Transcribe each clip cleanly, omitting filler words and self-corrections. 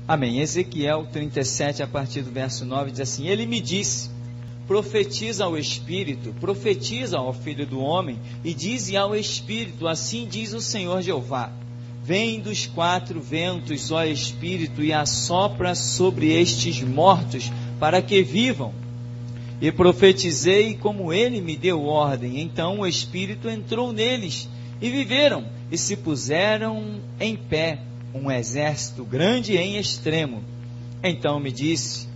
Amém. Ezequiel 37, a partir do verso 9, diz assim: Ele me disse: profetiza ao Espírito, profetiza ao Filho do Homem, e dize ao Espírito: assim diz o Senhor Jeová: vem dos 4 ventos, ó Espírito, e assopra sobre estes mortos, para que vivam. E profetizei como ele me deu ordem. Então o Espírito entrou neles, e viveram, e se puseram em pé, um exército grande em extremo. Então me disse: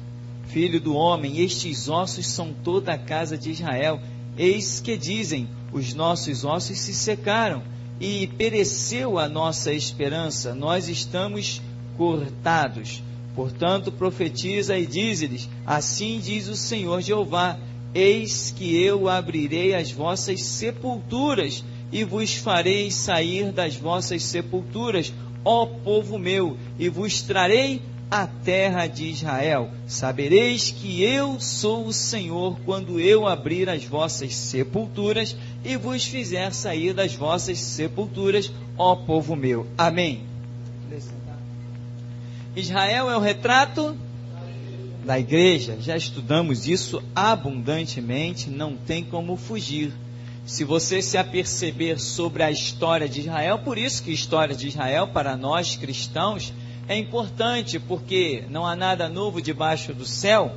Filho do homem, estes ossos são toda a casa de Israel. Eis que dizem: os nossos ossos se secaram, e pereceu a nossa esperança, nós estamos cortados. Portanto profetiza e dize-lhes: assim diz o Senhor Jeová: eis que eu abrirei as vossas sepulturas, e vos farei sair das vossas sepulturas, ó povo meu, e vos trarei a terra de Israel. Sabereis que eu sou o Senhor, quando eu abrir as vossas sepulturas, e vos fizer sair das vossas sepulturas, ó povo meu. Amém. Israel é o retrato da igreja. Já estudamos isso abundantemente, não tem como fugir. Se você se aperceber sobre a história de Israel, por isso que a história de Israel, para nós cristãos, é importante, porque não há nada novo debaixo do céu,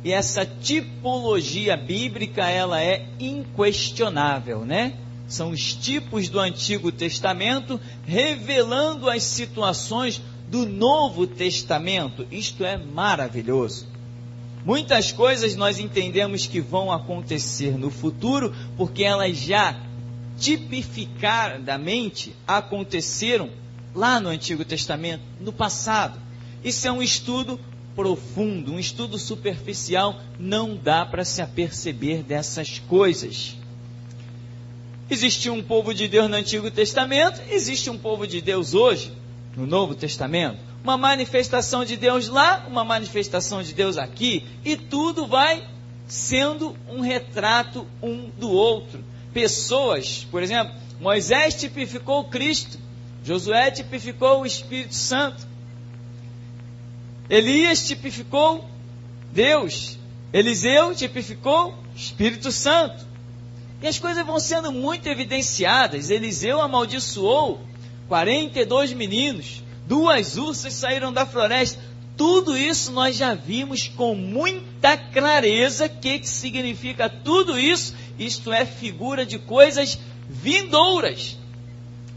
e essa tipologia bíblica, ela é inquestionável, né? São os tipos do Antigo Testamento, revelando as situações do Novo Testamento. Isto é maravilhoso. Muitas coisas nós entendemos que vão acontecer no futuro, porque elas já tipificadamente aconteceram lá no Antigo Testamento, no passado. Isso é um estudo profundo, um estudo superficial, não dá para se aperceber dessas coisas. Existe um povo de Deus no Antigo Testamento, existe um povo de Deus hoje, no Novo Testamento. Uma manifestação de Deus lá, uma manifestação de Deus aqui, e tudo vai sendo um retrato um do outro. Pessoas, por exemplo, Moisés tipificou Cristo, Josué tipificou o Espírito Santo, Elias tipificou Deus, Eliseu tipificou o Espírito Santo, e as coisas vão sendo muito evidenciadas. Eliseu amaldiçoou 42 meninos, 2 ursas saíram da floresta. Tudo isso nós já vimos com muita clareza. O que significa tudo isso? Isto é figura de coisas vindouras.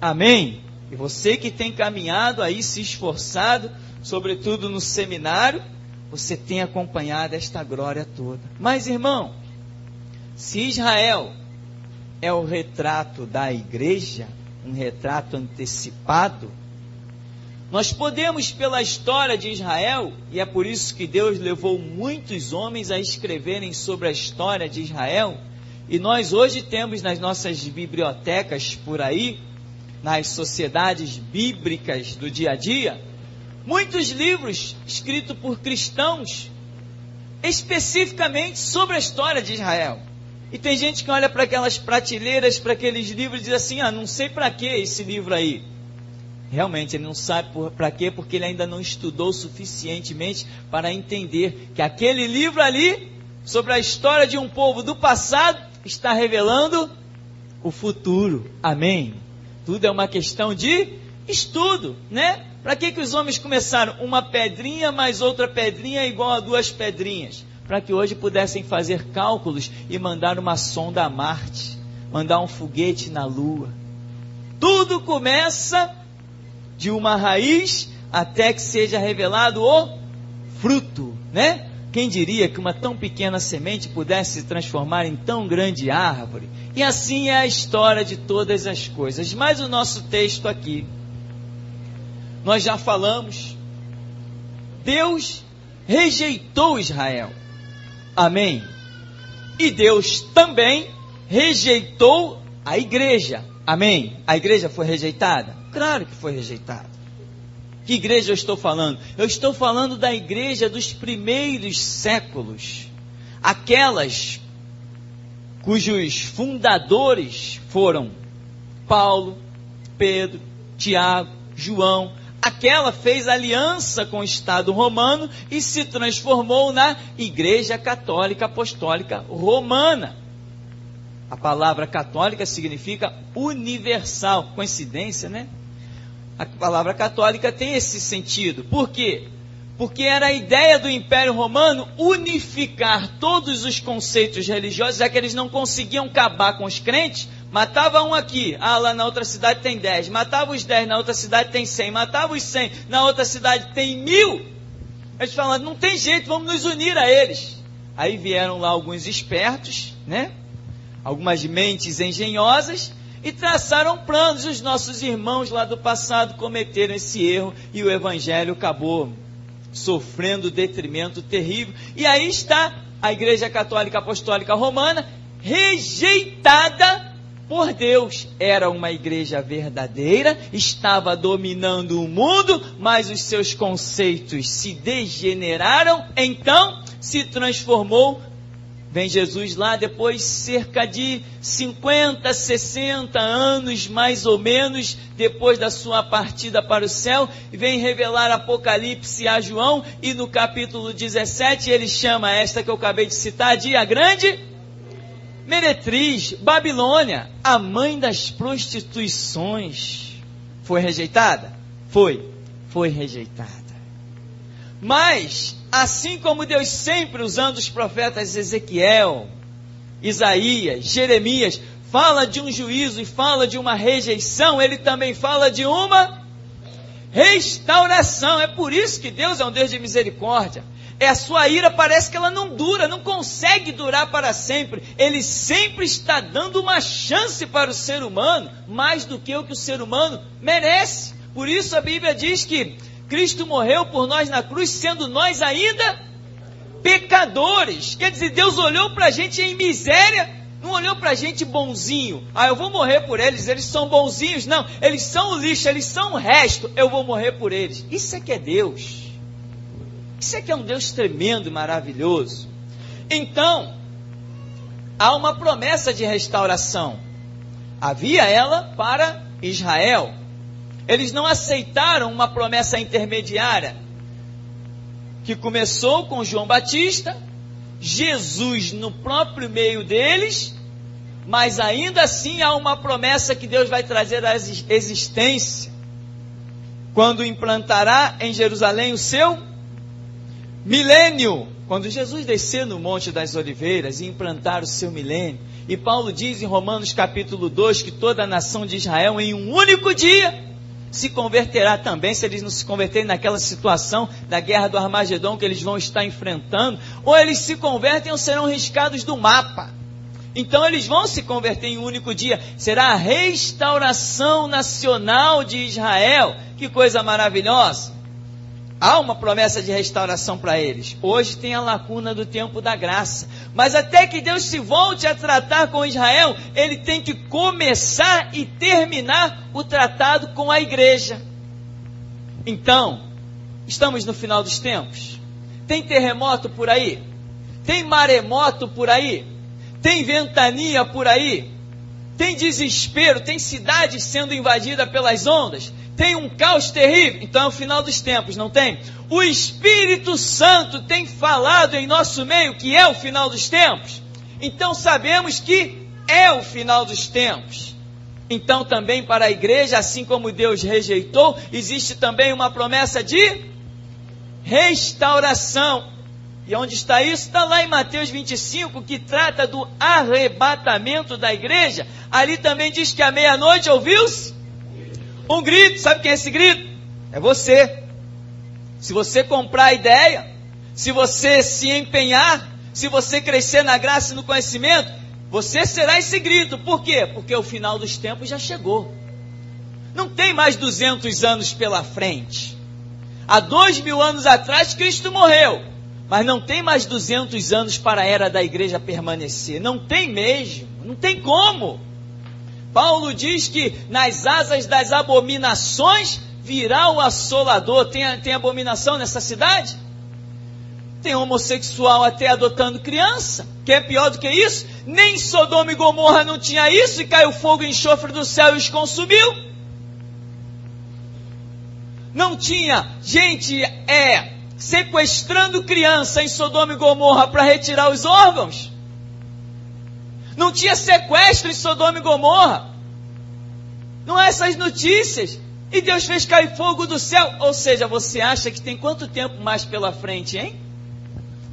Amém? E você que tem caminhado aí, se esforçado, sobretudo no seminário, você tem acompanhado esta glória toda. Mas, irmão, se Israel é o retrato da igreja, um retrato antecipado, nós podemos, pela história de Israel, e é por isso que Deus levou muitos homens a escreverem sobre a história de Israel, e nós hoje temos nas nossas bibliotecas por aí, nas sociedades bíblicas do dia a dia, muitos livros escritos por cristãos, especificamente sobre a história de Israel. E tem gente que olha para aquelas prateleiras, para aqueles livros e diz assim: não sei para que esse livro aí. Realmente ele não sabe para quê, porque ele ainda não estudou suficientemente para entender que aquele livro ali, sobre a história de um povo do passado, está revelando o futuro. Amém? Tudo é uma questão de estudo, né? Para que os homens começaram? Uma pedrinha mais outra pedrinha é igual a 2 pedrinhas. Para que hoje pudessem fazer cálculos e mandar uma sonda a Marte, mandar um foguete na Lua. Tudo começa de uma raiz até que seja revelado o fruto, né? Quem diria que uma tão pequena semente pudesse se transformar em tão grande árvore? E assim é a história de todas as coisas. Mas o nosso texto aqui, nós já falamos, Deus rejeitou Israel. Amém? E Deus também rejeitou a igreja. Amém? A igreja foi rejeitada? Claro que foi rejeitada. Que igreja eu estou falando? Eu estou falando da igreja dos primeiros séculos. Aquelas cujos fundadores foram Paulo, Pedro, Tiago, João, aquela fez aliança com o Estado romano e se transformou na Igreja Católica Apostólica Romana. A palavra católica significa universal. Coincidência, né? A palavra católica tem esse sentido. Por quê? Porque era a ideia do Império Romano unificar todos os conceitos religiosos, já que eles não conseguiam acabar com os crentes. Matava um aqui, lá na outra cidade tem 10, matava os 10, na outra cidade tem 100, matava os 100, na outra cidade tem 1000. Eles falaram, não tem jeito, vamos nos unir a eles. Aí vieram lá alguns espertos, né? Algumas mentes engenhosas, e traçaram planos. Os nossos irmãos lá do passado cometeram esse erro, e o Evangelho acabou sofrendo detrimento terrível. E aí está a Igreja Católica Apostólica Romana, rejeitada por Deus. Era uma igreja verdadeira, estava dominando o mundo, mas os seus conceitos se degeneraram, então se transformou. Vem Jesus lá depois, cerca de 50, 60 anos, mais ou menos, depois da sua partida para o céu, e vem revelar Apocalipse a João, e no capítulo 17 ele chama esta que eu acabei de citar de a grande meretriz, Babilônia, a mãe das prostituições. Foi rejeitada? Foi rejeitada. Mas, assim como Deus sempre, usando os profetas Ezequiel, Isaías, Jeremias, fala de um juízo e fala de uma rejeição, ele também fala de uma restauração. É por isso que Deus é um Deus de misericórdia. A sua ira parece que ela não dura, não consegue durar para sempre. Ele sempre está dando uma chance para o ser humano, mais do que o que o ser humano merece. Por isso a Bíblia diz que Cristo morreu por nós na cruz, sendo nós ainda pecadores. Quer dizer, Deus olhou para a gente em miséria, não olhou para a gente bonzinho. Eu vou morrer por eles, eles são bonzinhos. Não, eles são o lixo, eles são o resto, eu vou morrer por eles. Isso é que é Deus. Isso é que é um Deus tremendo e maravilhoso. Então, há uma promessa de restauração. Havia ela para Israel. Eles não aceitaram uma promessa intermediária, que começou com João Batista, Jesus no próprio meio deles, mas ainda assim há uma promessa que Deus vai trazer à existência, quando implantará em Jerusalém o seu milênio, quando Jesus descer no Monte das Oliveiras e implantar o seu milênio. E Paulo diz em Romanos capítulo 2 que toda a nação de Israel em um único dia se converterá também. Se eles não se converterem naquela situação da guerra do Armagedon que eles vão estar enfrentando, ou eles se convertem ou serão riscados do mapa. Então eles vão se converter em um único dia. Será a restauração nacional de Israel. Que coisa maravilhosa! Há uma promessa de restauração para eles. Hoje tem a lacuna do tempo da graça. Mas até que Deus se volte a tratar com Israel, ele tem que começar e terminar o tratado com a igreja. Então, estamos no final dos tempos. Tem terremoto por aí? Tem maremoto por aí? Tem ventania por aí? Tem desespero? Tem cidades sendo invadidas pelas ondas? Tem um caos terrível? Então é o final dos tempos, não tem? O Espírito Santo tem falado em nosso meio que é o final dos tempos. Então sabemos que é o final dos tempos. Então também para a igreja, assim como Deus rejeitou, existe também uma promessa de restauração. E onde está isso? Está lá em Mateus 25, que trata do arrebatamento da igreja. Ali também diz que à meia-noite ouviu-se um grito. Sabe quem é esse grito? É você. Se você comprar a ideia, se você se empenhar, se você crescer na graça e no conhecimento, você será esse grito. Por quê? Porque o final dos tempos já chegou. Não tem mais 200 anos pela frente. Há 2000 anos atrás Cristo morreu, mas não tem mais 200 anos para a era da igreja permanecer. Não tem mesmo, não tem como. Paulo diz que nas asas das abominações virá o assolador. Tem abominação nessa cidade? Tem homossexual até adotando criança. Que é pior do que isso? Nem Sodoma e Gomorra não tinha isso, e caiu fogo e enxofre do céu e os consumiu. Não tinha gente sequestrando criança em Sodoma e Gomorra para retirar os órgãos. Não tinha sequestro em Sodoma e Gomorra. Não há essas notícias. E Deus fez cair fogo do céu. Ou seja, você acha que tem quanto tempo mais pela frente, hein?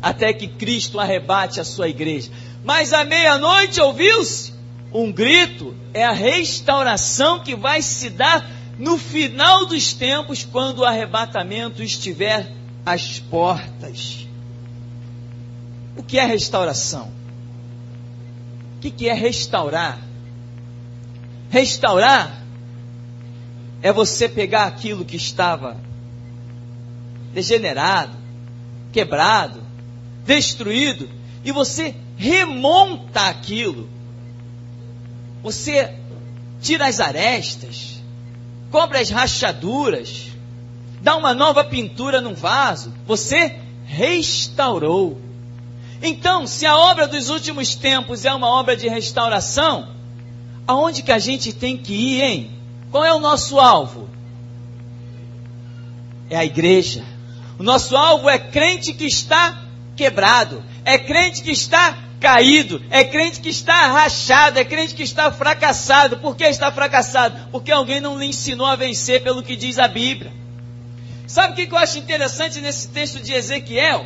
Até que Cristo arrebate a sua igreja. Mas à meia-noite ouviu-se um grito. É a restauração que vai se dar no final dos tempos, quando o arrebatamento estiver às portas. O que é restauração? O que é restaurar? Restaurar é você pegar aquilo que estava degenerado, quebrado, destruído, e você remonta aquilo. Você tira as arestas, cobre as rachaduras, dá uma nova pintura num vaso. Você restaurou. Então, se a obra dos últimos tempos é uma obra de restauração, aonde que a gente tem que ir, hein? Qual é o nosso alvo? É a igreja. O nosso alvo é crente que está quebrado, é crente que está caído, é crente que está rachado, é crente que está fracassado. Por que está fracassado? Porque alguém não lhe ensinou a vencer pelo que diz a Bíblia. Sabe o que eu acho interessante nesse texto de Ezequiel?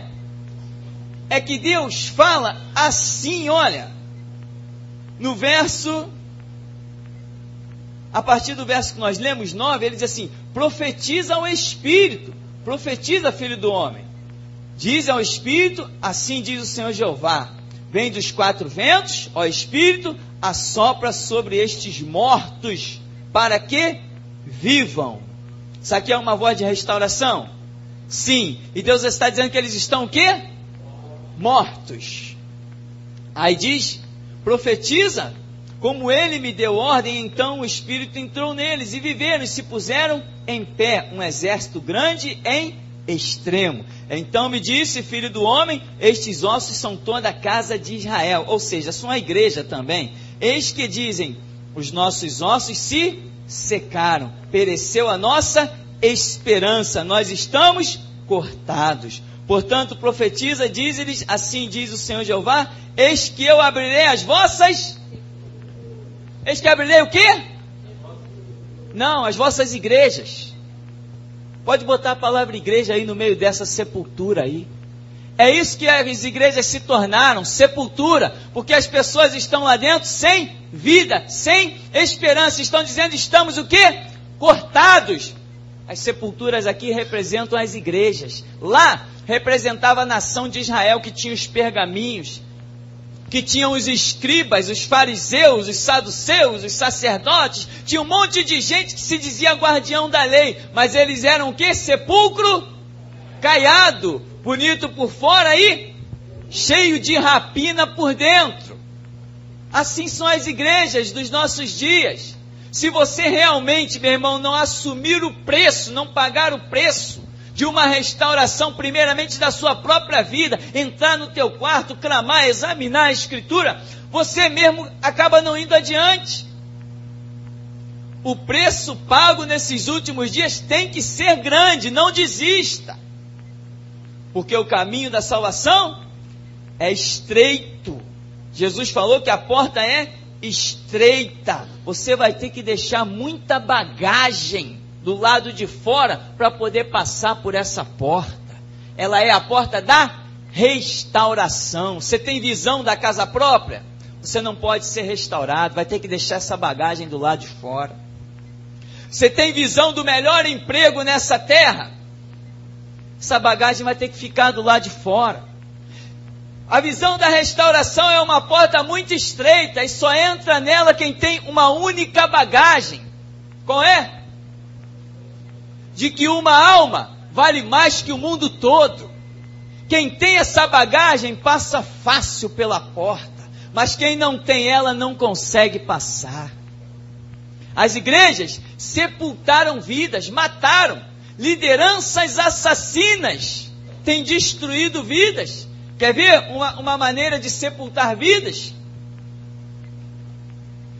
É que Deus fala assim, olha, no verso, a partir do verso que nós lemos, 9, ele diz assim: profetiza ao Espírito, profetiza, filho do homem, diz ao Espírito, assim diz o Senhor Jeová, vem dos quatro ventos, ó Espírito, assopra sobre estes mortos, para que vivam. Isso aqui é uma voz de restauração? Sim. E Deus está dizendo que eles estão o quê? Mortos. Aí diz, profetiza, como ele me deu ordem, então o Espírito entrou neles, e viveram, e se puseram em pé, um exército grande em extremo. Então me disse, filho do homem, estes ossos são toda a casa de Israel, ou seja, são a igreja também. Eis que dizem, os nossos ossos se secaram, pereceu a nossa esperança, nós estamos cortados. Portanto, profetiza, diz-lhes, assim diz o Senhor Jeová, eis que eu abrirei as vossas... Eis que abrirei o quê? Não, as vossas igrejas. Pode botar a palavra igreja aí no meio dessa sepultura aí. É isso que as igrejas se tornaram, sepultura, porque as pessoas estão lá dentro sem vida, sem esperança, estão dizendo, estamos o quê? Cortados. As sepulturas aqui representam as igrejas. Lá representava a nação de Israel, que tinha os pergaminhos, que tinham os escribas, os fariseus, os saduceus, os sacerdotes. Tinha um monte de gente que se dizia guardião da lei, mas eles eram o quê? Sepulcro caiado, bonito por fora e cheio de rapina por dentro. Assim são as igrejas dos nossos dias. Se você realmente, meu irmão, não assumir o preço, não pagar o preço de uma restauração, primeiramente da sua própria vida, entrar no teu quarto, clamar, examinar a Escritura, você mesmo acaba não indo adiante. O preço pago nesses últimos dias tem que ser grande, não desista. Porque o caminho da salvação é estreito. Jesus falou que a porta é estreita. Você vai ter que deixar muita bagagem do lado de fora para poder passar por essa porta. Ela é a porta da restauração. Você tem visão da casa própria? Você não pode ser restaurado, vai ter que deixar essa bagagem do lado de fora. Você tem visão do melhor emprego nessa terra? Essa bagagem vai ter que ficar do lado de fora. A visão da restauração é uma porta muito estreita e só entra nela quem tem uma única bagagem. Qual é? De que uma alma vale mais que o mundo todo. Quem tem essa bagagem passa fácil pela porta, mas quem não tem ela não consegue passar. As igrejas sepultaram vidas, mataram. Lideranças assassinas têm destruído vidas. Quer ver uma maneira de sepultar vidas?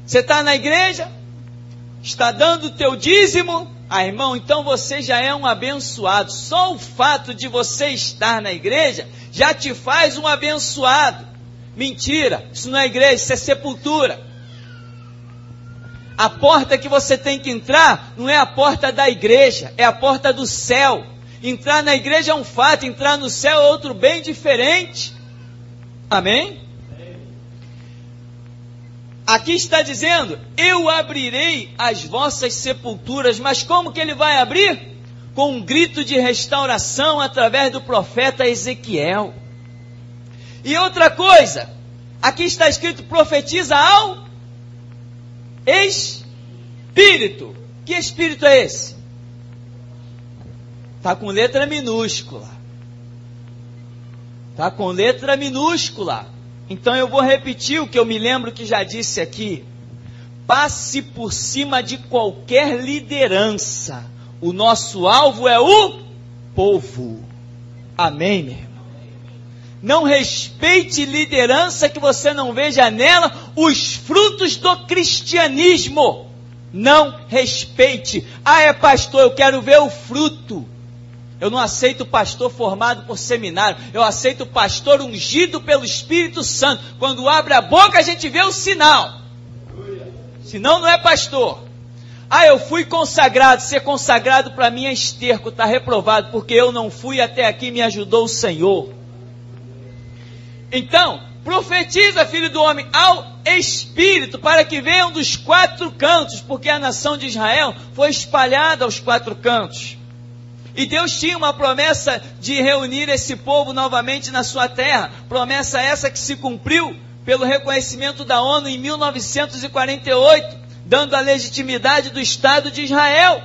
Você está na igreja, está dando o teu dízimo, Ah, irmão, então você já é um abençoado. Só o fato de você estar na igreja já te faz um abençoado. Mentira, isso não é igreja, isso é sepultura. A porta que você tem que entrar não é a porta da igreja, é a porta do céu. Entrar na igreja é um fato, entrar no céu é outro bem diferente. Amém? Aqui está dizendo, eu abrirei as vossas sepulturas, mas como que ele vai abrir? Com um grito de restauração através do profeta Ezequiel. E outra coisa, aqui está escrito, profetiza ao Espírito. Que Espírito é esse? Está com letra minúscula. Está com letra minúscula. Então eu vou repetir o que eu me lembro que já disse aqui. Passe por cima de qualquer liderança. O nosso alvo é o povo. Amém, meu irmão? Não respeite liderança que você não veja nela os frutos do cristianismo. Não respeite. Ah, é pastor, eu quero ver o fruto. Eu não aceito pastor formado por seminário. Eu aceito pastor ungido pelo Espírito Santo. Quando abre a boca a gente vê o sinal. Senão não é pastor. Ah, eu fui consagrado. Ser consagrado para mim é esterco, está reprovado. Porque eu não fui até aqui, me ajudou o Senhor. Então, profetiza, filho do homem, ao Espírito, para que venham dos 4 cantos. Porque a nação de Israel foi espalhada aos 4 cantos. E Deus tinha uma promessa de reunir esse povo novamente na sua terra. Promessa essa que se cumpriu pelo reconhecimento da ONU em 1948, dando a legitimidade do Estado de Israel.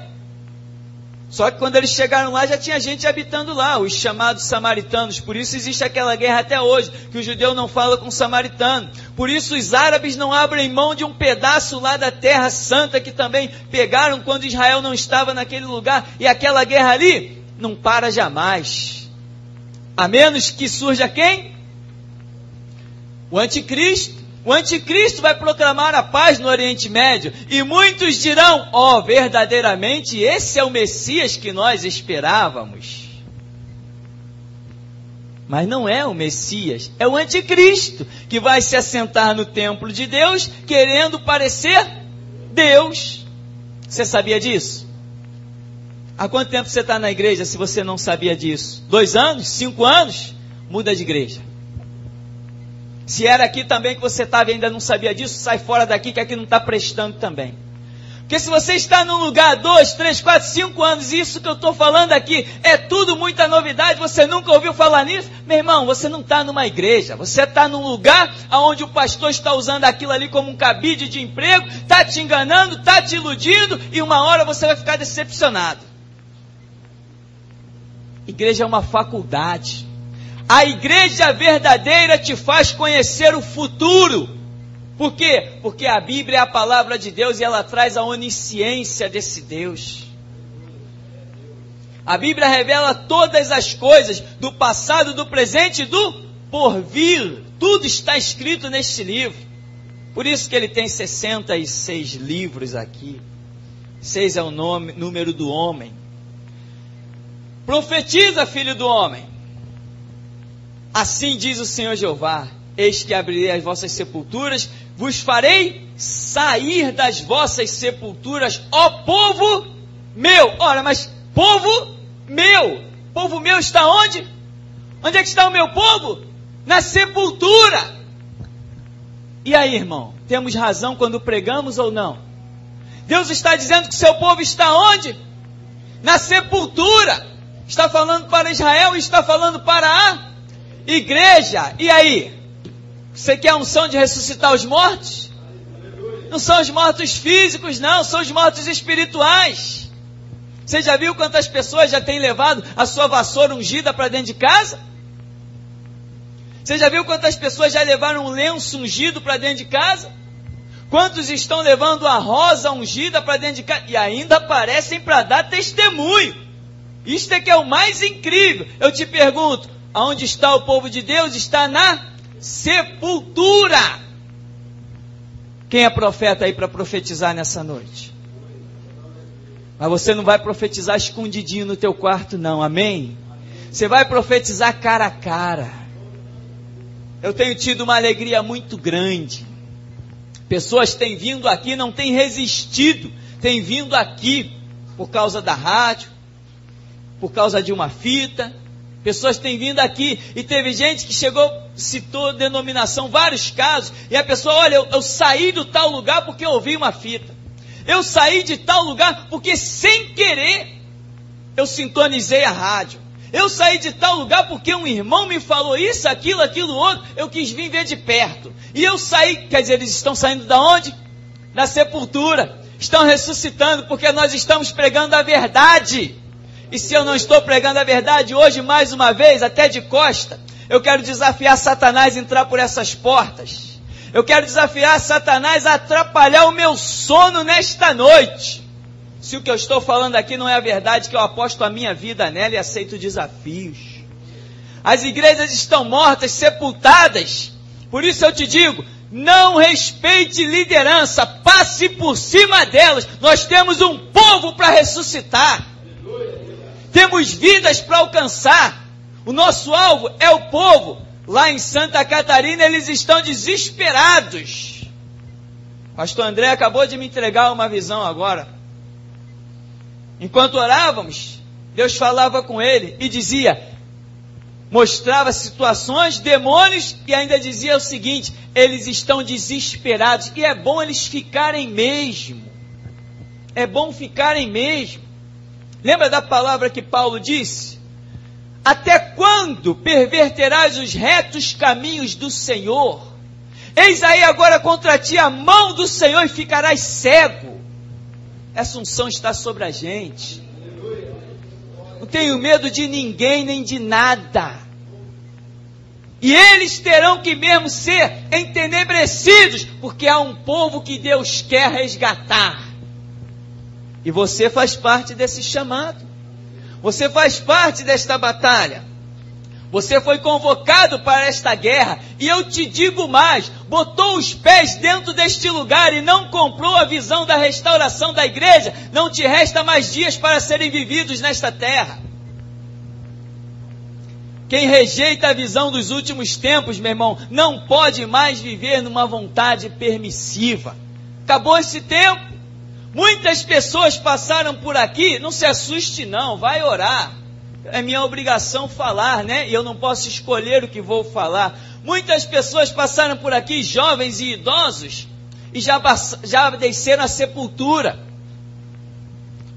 Só que quando eles chegaram lá, já tinha gente habitando lá, os chamados samaritanos. Por isso existe aquela guerra até hoje, que o judeu não fala com o samaritano. Por isso os árabes não abrem mão de um pedaço lá da terra santa, que também pegaram quando Israel não estava naquele lugar. E aquela guerra ali não para jamais. A menos que surja quem? O anticristo. O anticristo vai proclamar a paz no Oriente Médio. E muitos dirão, ó, verdadeiramente esse é o Messias que nós esperávamos. Mas não é o Messias, é o anticristo, que vai se assentar no templo de Deus, querendo parecer Deus. Você sabia disso? Há quanto tempo você está na igreja se você não sabia disso? 2 anos? 5 anos? Muda de igreja. Se era aqui também que você estava e ainda não sabia disso, sai fora daqui que aqui não está prestando também. Porque se você está num lugar 2, 3, 4, 5 anos, e isso que eu estou falando aqui é tudo muita novidade, você nunca ouviu falar nisso, meu irmão, você não está numa igreja, você está num lugar onde o pastor está usando aquilo ali como um cabide de emprego, está te enganando, está te iludindo, e uma hora você vai ficar decepcionado. Igreja é uma faculdade. A igreja verdadeira te faz conhecer o futuro. Por quê? Porque a Bíblia é a palavra de Deus e ela traz a onisciência desse Deus. A Bíblia revela todas as coisas do passado, do presente e do porvir. Tudo está escrito neste livro. Por isso que ele tem 66 livros aqui. 6 é o número do homem. Profetiza, filho do homem. Assim diz o Senhor Jeová, eis que abrirei as vossas sepulturas, vos farei sair das vossas sepulturas, ó povo meu. Ora, mas povo meu está onde? Onde é que está o meu povo? Na sepultura. E aí, irmão, temos razão quando pregamos ou não? Deus está dizendo que o seu povo está onde? Na sepultura. Está falando para Israel e está falando para a igreja. E aí? Você quer a unção de ressuscitar os mortos? Não são os mortos físicos, não. São os mortos espirituais. Você já viu quantas pessoas já têm levado a sua vassoura ungida para dentro de casa? Você já viu quantas pessoas já levaram um lenço ungido para dentro de casa? Quantos estão levando a rosa ungida para dentro de casa? E ainda aparecem para dar testemunho. Isto é que é o mais incrível. Eu te pergunto, aonde está o povo de Deus? Está na sepultura. Quem é profeta aí para profetizar nessa noite? Mas você não vai profetizar escondidinho no teu quarto, não, amém? Você vai profetizar cara a cara. Eu tenho tido uma alegria muito grande. Pessoas têm vindo aqui, não têm resistido, têm vindo aqui por causa da rádio, por causa de uma fita. Pessoas têm vindo aqui e teve gente que chegou, citou denominação, vários casos, e a pessoa, olha, eu saí do tal lugar porque eu ouvi uma fita. Eu saí de tal lugar porque sem querer eu sintonizei a rádio. Eu saí de tal lugar porque um irmão me falou isso, aquilo, outro, eu quis vir ver de perto. E eu saí, quer dizer, eles estão saindo da onde? Da sepultura. Estão ressuscitando porque nós estamos pregando a verdade. E se eu não estou pregando a verdade hoje, mais uma vez, até de costa, eu quero desafiar Satanás a entrar por essas portas. Eu quero desafiar Satanás a atrapalhar o meu sono nesta noite. Se o que eu estou falando aqui não é a verdade, que eu aposto a minha vida nela e aceito desafios. As igrejas estão mortas, sepultadas. Por isso eu te digo, não respeite liderança, passe por cima delas. Nós temos um povo para ressuscitar. Temos vidas para alcançar. O nosso alvo é o povo. Lá em Santa Catarina eles estão desesperados. Pastor André acabou de me entregar uma visão agora. Enquanto orávamos, Deus falava com ele e dizia, mostrava situações, demônios, e ainda dizia o seguinte, eles estão desesperados. E é bom eles ficarem mesmo. É bom ficarem mesmo. Lembra da palavra que Paulo disse? Até quando perverterás os retos caminhos do Senhor? Eis aí agora contra ti a mão do Senhor e ficarás cego. Essa unção está sobre a gente. Não tenho medo de ninguém nem de nada. E eles terão que mesmo ser entenebrecidos, porque há um povo que Deus quer resgatar. E você faz parte desse chamado. Você faz parte desta batalha. Você foi convocado para esta guerra. E eu te digo mais, botou os pés dentro deste lugar e não comprou a visão da restauração da igreja, não te resta mais dias para serem vividos nesta terra. Quem rejeita a visão dos últimos tempos, meu irmão, não pode mais viver numa vontade permissiva. Acabou esse tempo. Muitas pessoas passaram por aqui, não se assuste não, vai orar. É minha obrigação falar, né? E eu não posso escolher o que vou falar. Muitas pessoas passaram por aqui, jovens e idosos, e já desceram à sepultura.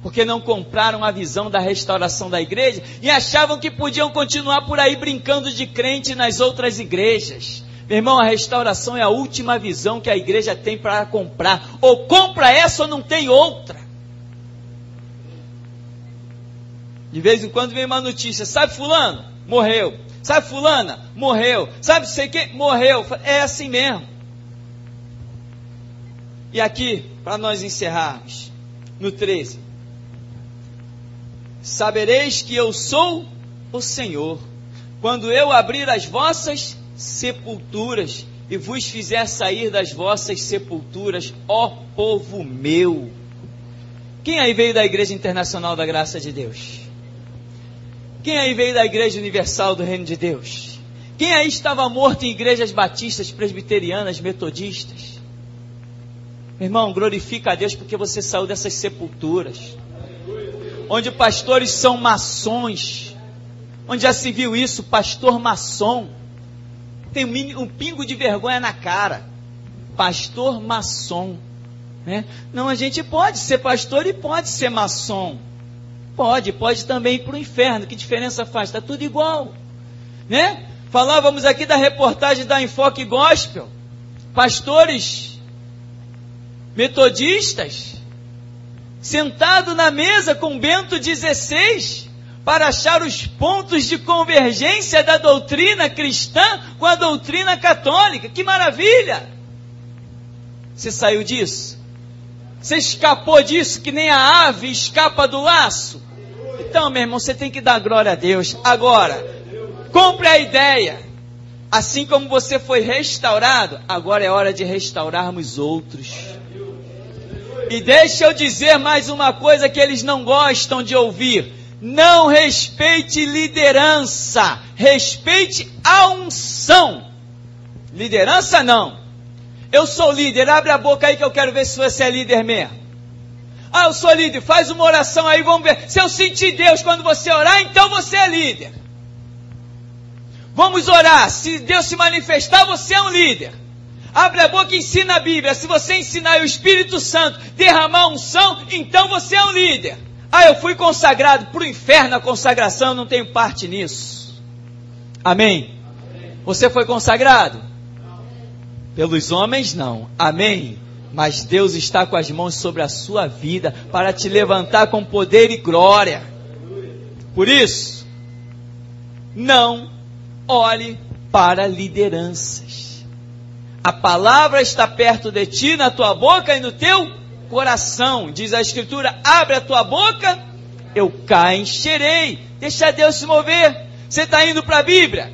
Porque não compraram a visão da restauração da igreja e achavam que podiam continuar por aí brincando de crente nas outras igrejas. Meu irmão, a restauração é a última visão que a igreja tem para comprar. Ou compra essa ou não tem outra. De vez em quando vem uma notícia, sabe fulano? Morreu. Sabe fulana? Morreu. Sabe sei quem? Morreu. É assim mesmo. E aqui, para nós encerrarmos, no 13. Sabereis que eu sou o Senhor, quando eu abrir as vossas sepulturas e vos fizer sair das vossas sepulturas, ó povo meu. Quem aí veio da Igreja Internacional da Graça de Deus? Quem aí veio da Igreja Universal do Reino de Deus? Quem aí estava morto em igrejas batistas, presbiterianas, metodistas? Meu irmão, glorifica a Deus porque você saiu dessas sepulturas, onde pastores são maçons. Onde já se viu isso? Pastor maçom tem um pingo de vergonha na cara. Pastor maçom, né? Não, a gente pode ser pastor e pode ser maçom. Pode também ir para o inferno. Que diferença faz? Está tudo igual, né? Falávamos aqui da reportagem da Enfoque Gospel. Pastores metodistas sentado na mesa com Bento XVI para achar os pontos de convergência da doutrina cristã com a doutrina católica. Que maravilha! Você saiu disso? Você escapou disso que nem a ave escapa do laço? Então, meu irmão, você tem que dar glória a Deus. Agora, compre a ideia. Assim como você foi restaurado, agora é hora de restaurarmos outros. E deixa eu dizer mais uma coisa que eles não gostam de ouvir. Não respeite liderança, respeite a unção. Liderança não. Eu sou líder, abre a boca aí que eu quero ver se você é líder mesmo. Ah, eu sou líder, faz uma oração aí, vamos ver. Se eu sentir Deus quando você orar, então você é líder. Vamos orar, se Deus se manifestar, você é um líder. Abre a boca e ensina a Bíblia. Se você ensinar o Espírito Santo derramar unção, então você é um líder. Ah, eu fui consagrado para o inferno, a consagração, eu não tenho parte nisso. Amém? Você foi consagrado? Pelos homens não. Amém? Mas Deus está com as mãos sobre a sua vida para te levantar com poder e glória. Por isso, não olhe para lideranças. A palavra está perto de ti, na tua boca e no teu coração. Diz a Escritura, abre a tua boca, eu cá encherei. Deixa Deus se mover. Você está indo para a Bíblia?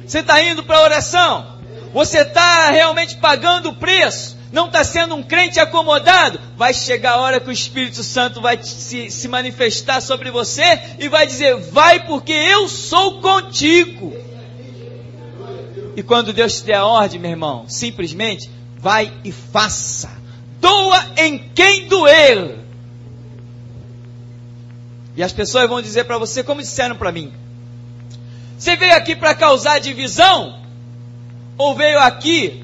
Você está indo para a oração? Você está realmente pagando o preço? Não está sendo um crente acomodado? Vai chegar a hora que o Espírito Santo vai se manifestar sobre você e vai dizer, vai porque eu sou contigo. E quando Deus te der a ordem, meu irmão, simplesmente vai e faça. Doa em quem doer. E as pessoas vão dizer para você, como disseram para mim, você veio aqui para causar divisão? Ou veio aqui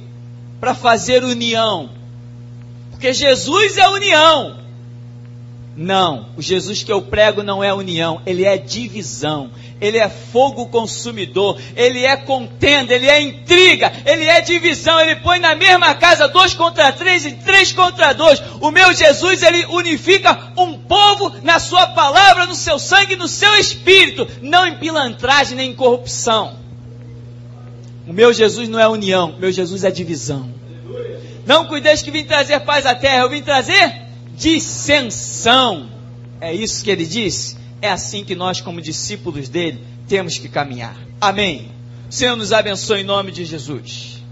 para fazer união? Porque Jesus é união. Não, o Jesus que eu prego não é união, ele é divisão, ele é fogo consumidor, ele é contenda, ele é intriga, ele é divisão, ele põe na mesma casa 2 contra 3 e 3 contra 2. O meu Jesus, ele unifica um povo na sua palavra, no seu sangue, no seu espírito, não em pilantragem nem em corrupção. O meu Jesus não é união, o meu Jesus é divisão. Não cuideis que vim trazer paz à terra, eu vim trazer dissensão. É isso que ele disse. É assim que nós, como discípulos dele, temos que caminhar. Amém. O Senhor nos abençoe em nome de Jesus.